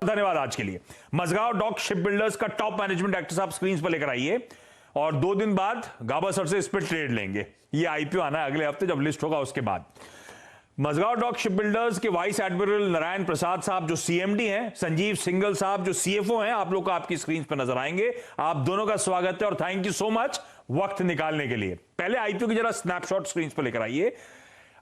धन्यवाद आज के लिए। मझगांव डॉक शिप बिल्डर्स का टॉप मैनेजमेंट डायरेक्टर साहब स्क्रीन पर लेकर आइए और 2 दिन बाद गाबा सर से इस पर ट्रेड लेंगे। ये आईपीओ आना है अगले हफ्ते, जब लिस्ट होगा उसके बाद। मझगांव डॉक शिप बिल्डर्स के वाइस एडमिरल नारायण प्रसाद साहब जो सीएमडी हैं, संजीव सिंगल साहब जो सीएफओ हैं, आप लोग को आपकी स्क्रीन पर नजर आएंगे। आप दोनों का स्वागत है और थैंक यू सो मच वक्त निकालने के लिए। पहले आईपीओ की जरा स्नैपशॉट स्क्रीन पर लेकर आइए।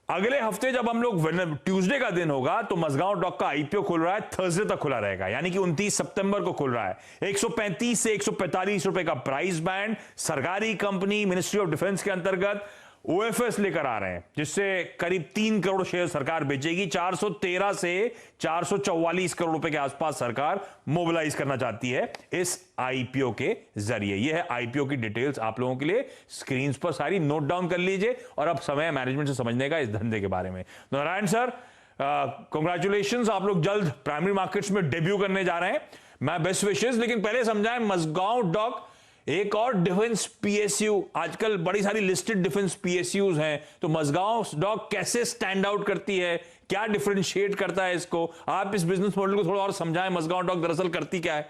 अगले हफ्ते जब हम लोग ट्यूसडे का दिन होगा तो मझगांव डॉक का आईपीओ खुल रहा है, थर्सडे तक खुला रहेगा, यानी कि 29 सितंबर को खुल रहा है। 135 से 145 रुपए का प्राइस बैंड, सरकारी कंपनी मिनिस्ट्री ऑफ डिफेंस के अंतर्गत ओएफएस लेकर आ रहे हैं, जिससे करीब 3 करोड़ शेयर सरकार बेचेगी। 413 से 444 करोड़ रुपए के आसपास सरकार मोबिलाइज करना चाहती है इस आईपीओ के जरिए। यह है आईपीओ की डिटेल्स आप लोगों के लिए स्क्रीन पर सारी नोट डाउन कर लीजिए। और अब समय है मैनेजमेंट से समझने का इस धंधे के बारे में। नारायण सर, कांग्रेचुलेशंस, आप लोग जल्द प्राइमरी मार्केट्स में डेब्यू करने जा रहे हैं। मैं बेस्ट विशेष, लेकिन पहले समझाएं मझगांव डॉक एक और डिफेंस पीएसयू, आजकल बड़ी सारी लिस्टेड डिफेंस पीएसयूज हैं, तो मझगांव डॉक कैसे स्टैंड आउट करती है, क्या डिफरेंशिएट करता है इसको? आप इस बिजनेस मॉडल को थोड़ा और समझाएं। मझगांव डॉक दरअसल करती क्या है?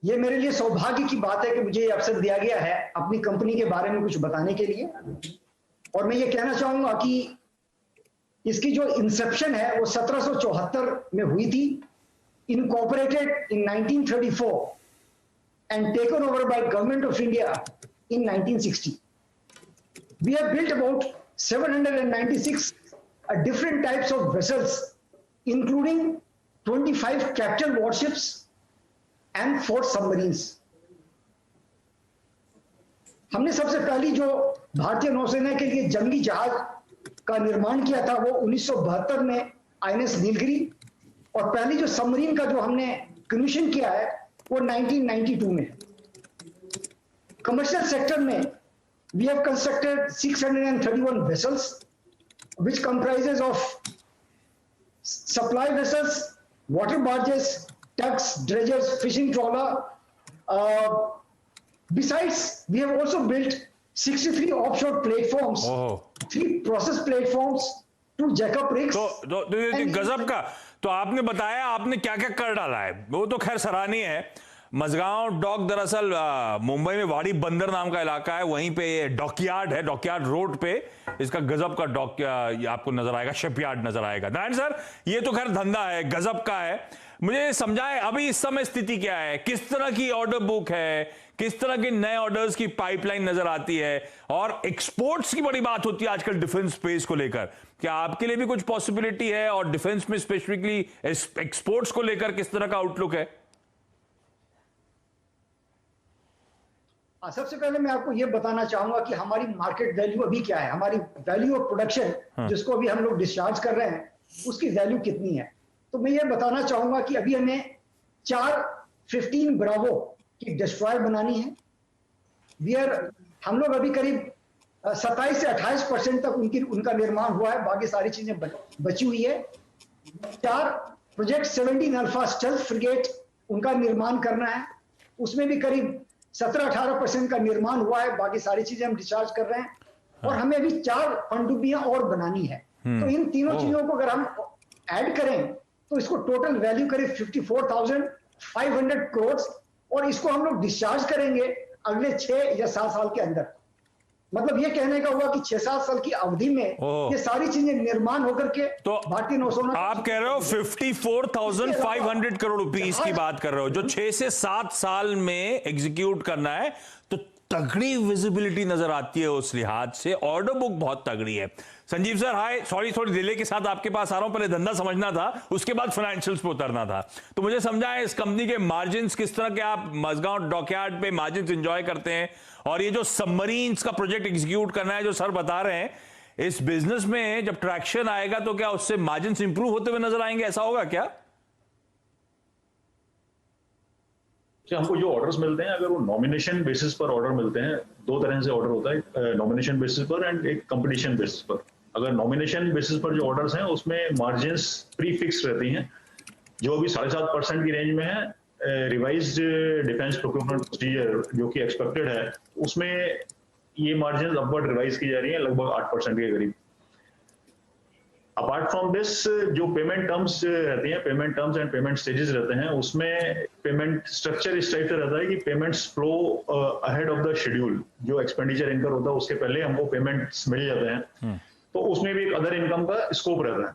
ये मेरे लिए सौभाग्य की बात है कि मुझे ये अवसर दिया गया है अपनी कंपनी के बारे में कुछ बताने के लिए। और मैं ये कहना चाहूंगा कि इसकी जो इंसेप्शन है वो 1774 में हुई थी, incorporated in 1934 and taken over by Government of India in 1960. We have built about 796 different types of vessels, including 25 capital warships and 4 submarines. हमने सबसे पहली जो भारतीय नौसेना के लिए जंगी जहाज का निर्माण किया था वो 1972 में आईएनएस नीलगिरी, और पहली जो सबमरीन का जो हमने कमीशन किया है वो 1992 में। कमर्शियल सेक्टर में we have constructed 631 vessels which comprises of supply vessels, water barges, tugs, dredgers, fishing trawler. Besides, we have also built 63 offshore platforms, 3 process platforms, 2 jackup rigs। तो गजब का। तो आपने बताया आपने क्या क्या कर डाला है, वो तो खैर सराहनीय है। मझगांव डॉक दरअसल मुंबई में वाड़ी बंदर नाम का इलाका है, वहीं पे ये डॉकयार्ड है, डॉकयार्ड रोड पे इसका गजब का डॉक आपको नजर आएगा, शिपयार्ड नजर आएगा। नारायण सर, ये तो खैर धंधा है, गजब का है। मुझे समझाएं अभी इस समय स्थिति क्या है, किस तरह की ऑर्डर बुक है, किस तरह के नए ऑर्डर्स की पाइपलाइन नजर आती है, और एक्सपोर्ट्स की बड़ी बात होती है आजकल डिफेंस स्पेस को लेकर। क्या आपके लिए भी कुछ पॉसिबिलिटी है, और डिफेंस में स्पेसिफिकली एक्सपोर्ट्स को लेकर किस तरह का आउटलुक है? सबसे पहले मैं आपको यह बताना चाहूंगा कि हमारी मार्केट वैल्यू अभी क्या है, हमारी वैल्यू ऑफ प्रोडक्शन जिसको अभी हम लोग डिस्चार्ज कर रहे हैं उसकी वैल्यू कितनी है। तो मैं ये बताना चाहूंगा कि अभी हमें 4 15 ब्रावो की डिस्ट्रॉयर बनानी है। हम लोग अभी करीब 27 से 28% तक उनका निर्माण हुआ है, बाकी सारी चीजें बची हुई है। 4 प्रोजेक्ट 17 अल्फा स्टेल्थ फ्रिगेट उनका निर्माण करना है, उसमें भी करीब 17-18% का निर्माण हुआ है, बाकी सारी चीजें हम डिस्चार्ज कर रहे हैं। और हमें अभी 4 पनडुब्बियां और बनानी है। तो इन तीनों चीजों को अगर हम ऐड करें तो इसको टोटल वैल्यू करीब 54,500 करोड़, और इसको हम लोग डिस्चार्ज करेंगे अगले 6 या 7 साल के अंदर। मतलब ये कहने का हुआ कि 6-7 साल की अवधि में ये सारी चीजें निर्माण होकर के तो भारतीय नौसेना। आप कह रहे हो 54,500 करोड़ रुपीस की बात कर रहे हो, जो 6 से 7 साल में एग्जीक्यूट करना है। तो तगड़ी विजिबिलिटी नजर आती है उस लिहाज से, ऑर्डर बुक बहुत तगड़ी है। संजीव सर हाय, सॉरी थोड़ी डिले के साथ आपके पास आ रहा हूं, पहले धंधा समझना था, उसके बाद फाइनेंशियल्स पे उतरना था। तो मुझे समझाएं इस कंपनी के मार्जिन्स किस तरह के आप मझगांव डॉकयार्ड पे मार्जिन्स एंजॉय करते हैं, और ये जो सबमरीन्स का प्रोजेक्ट एग्जीक्यूट करना है जो सर बता रहे हैं, इस बिजनेस में जब ट्रैक्शन आएगा तो क्या उससे मार्जिन्स इंप्रूव होते हुए नजर आएंगे, ऐसा होगा क्या? कि हमको जो ऑर्डर्स मिलते हैं, अगर वो नॉमिनेशन बेसिस पर ऑर्डर मिलते हैं, 2 तरह से ऑर्डर होता है, नॉमिनेशन बेसिस पर एंड एक कंपटीशन बेसिस पर। अगर नॉमिनेशन बेसिस पर जो ऑर्डर्स हैं उसमें मार्जिन्स प्री फिक्स रहती हैं, जो अभी 7.5% की रेंज में है। रिवाइज्ड डिफेंस प्रोक्योरमेंट प्रोसीजर जो कि एक्सपेक्टेड है, उसमें ये मार्जिन अपवर्ड रिवाइज की जा रही है लगभग 8% के करीब। अपार्ट फ्रॉम दिस जो पेमेंट टर्म्स रहती हैं, payment terms and payment stages रहते हैं, उसमें पेमेंट स्ट्रक्चर इस टाइप से रहता है कि payments flow ahead of the schedule. जो एक्सपेंडिचर इनकर होता है उसके पहले हमको पेमेंट्स मिल जाते हैं, तो उसमें भी एक अदर इनकम का स्कोप रहता है।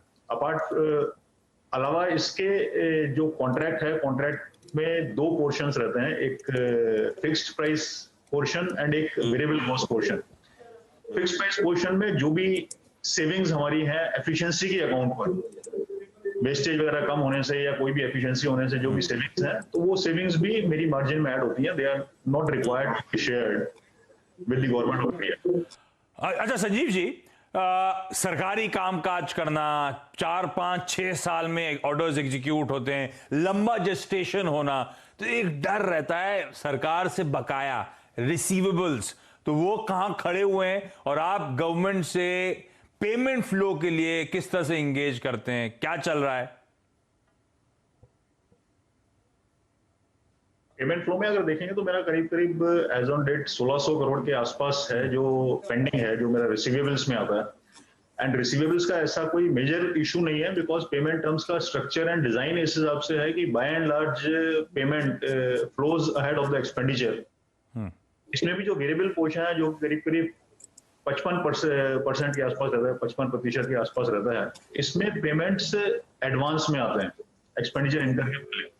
अलावा इसके जो कॉन्ट्रैक्ट है, कॉन्ट्रैक्ट में दो पोर्शंस रहते हैं, एक फिक्स्ड प्राइस पोर्शन एंड एक variable cost portion. Fixed price portion में जो भी सेविंग्स हमारी है एफिशिएंसी के अकाउंट पर, वेस्टेज वगैरह कम होने से या कोई भी एफिशिएंसी होने से जो भी सेविंग्स है, तो वो सेविंग्स भी मेरी मार्जिन में ऐड होती है। They are not required to be shared with the government of India. अच्छा संजीव जी, सरकारी कामकाज करना, 4, 5, 6 साल में ऑर्डर्स एग्जीक्यूट होते हैं, लंबा जेस्टेशन होना, तो एक डर रहता है सरकार से बकाया, रिसीवेबल्स, तो वो कहां खड़े हुए हैं और आप गवर्नमेंट से पेमेंट फ्लो के लिए किस तरह से इंगेज करते हैं, क्या चल रहा है? पेमेंट फ्लो में अगर देखेंगे तो मेरा करीब एज ऑन डेट 1600 करोड़ के आसपास है जो पेंडिंग है, जो मेरा रिसीवेबल्स में आता है। एंड रिसीवेबल्स का ऐसा कोई मेजर इशू नहीं है, बिकॉज पेमेंट टर्म्स का स्ट्रक्चर एंड डिजाइन इस हिसाब से है कि by and large payment flows ahead of the expenditure. इसमें भी जो वेरिएबल पोर्शन है जो करीब 55% के आसपास रहता है, 55% के आसपास रहता है, इसमें पेमेंट्स एडवांस में आते हैं एक्सपेंडिचर इनकर के पहले।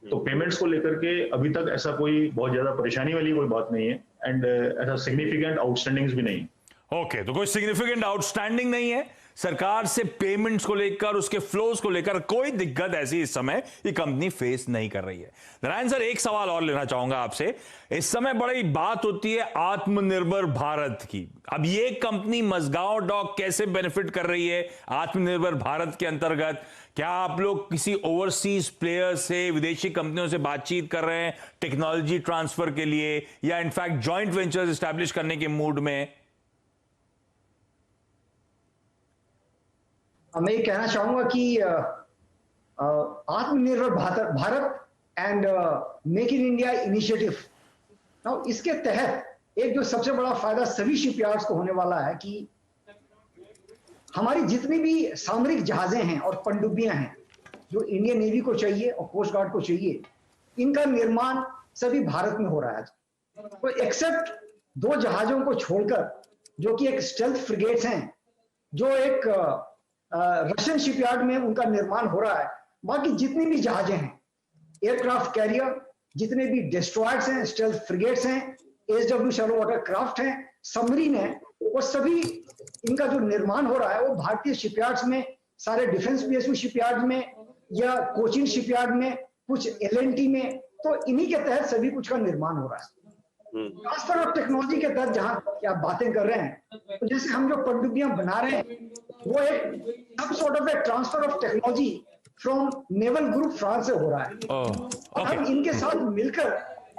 तो पेमेंट्स को लेकर के अभी तक ऐसा कोई बहुत ज्यादा परेशानी वाली कोई बात नहीं है, एंड ऐसा सिग्निफिकेंट आउटस्टैंडिंग्स भी नहीं। ओके, तो कोई सिग्निफिकेंट आउटस्टैंडिंग नहीं है सरकार से, पेमेंट्स को लेकर, उसके फ्लोज को लेकर कोई दिक्कत ऐसी इस समय ये कंपनी फेस नहीं कर रही है। नारायण सर, एक सवाल और लेना चाहूंगा आपसे। इस समय बड़ी बात होती है आत्मनिर्भर भारत की। अब ये कंपनी मझगांव डॉक कैसे बेनिफिट कर रही है आत्मनिर्भर भारत के अंतर्गत? क्या आप लोग किसी ओवरसीज प्लेयर से, विदेशी कंपनियों से बातचीत कर रहे हैं टेक्नोलॉजी ट्रांसफर के लिए, या इनफैक्ट जॉइंट वेंचर्स एस्टैब्लिश करने के मूड में? मैं ये कहना चाहूंगा कि आत्मनिर्भर Bharat and make in India initiative, इसके तहत एक जो सबसे बड़ा फायदा सभी शिपयार्ड्स को होने वाला है कि हमारी जितनी भी सामरिक जहाजें हैं और पनडुब्बियां हैं जो इंडियन नेवी को चाहिए और कोस्ट गार्ड को चाहिए, इनका निर्माण सभी भारत में हो रहा है। तो एक्सेप्ट 2 जहाजों को छोड़कर, जो कि एक स्टेल्थ फ्रिगेट्स हैं, जो एक रशियन शिपयार्ड में उनका निर्माण हो रहा है, बाकी जितनी भी जहाजें हैं, एयरक्राफ्ट कैरियर, जितने भी डिस्ट्रॉयर्स हैं, स्टेल्थ फ्रिगेट्स हैं, एसडब्ल्यू शैलो वाटर क्राफ्ट हैं, सबमरीन है, वो सभी इनका जो निर्माण हो रहा है वो भारतीय शिपयार्ड्स में, सारे डिफेंस पीएसयू शिपयार्ड में या कोचिन शिपयार्ड में, कुछ एलएनटी में, तो इन्हीं के तहत सभी कुछ का निर्माण हो रहा है। ट्रांसफर ऑफ टेक्नोलॉजी के तहत जहां आप बातें कर रहे हैं, तो जैसे हम जो पनडुब्बियां बना रहे हैं वो एक सब sort of A transfer of technology from naval group France से हो रहा है। और हम इनके साथ मिलकर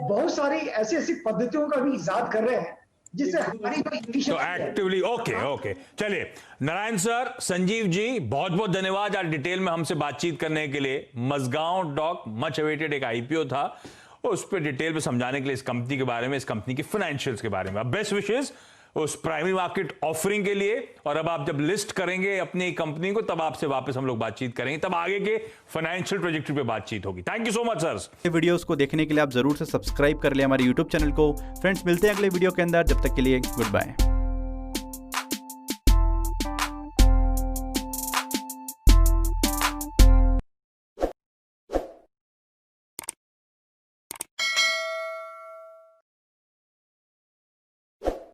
बहुत सारी ऐसी पद्धतियों का भी इजाद कर रहे हैं जिससे हमारी जो एक्टिवली ओके चलिए नारायण सर, संजीव जी, बहुत बहुत धन्यवाद आज डिटेल में हमसे बातचीत करने के लिए। मझगांव डॉक मच अवेटेड एक आईपीओ था, उस पर डिटेल में समझाने के लिए, इस कंपनी के बारे में, इस कंपनी की फाइनेंशियल्स के बारे में। बेस्ट विशेस उस प्राइमरी मार्केट ऑफरिंग के लिए, और अब आप जब लिस्ट करेंगे अपनी कंपनी को तब आपसे वापस हम लोग बातचीत करेंगे, तब आगे के फाइनेंशियल प्रोजेक्ट पे बातचीत होगी। Thank you so much sir. ये वीडियोस को देखने के लिए आप जरूर से सब्सक्राइब कर ले हमारे यूट्यूब चैनल को। फ्रेंड्स, मिलते हैं अगले वीडियो के अंदर, जब तक के लिए गुड बाय।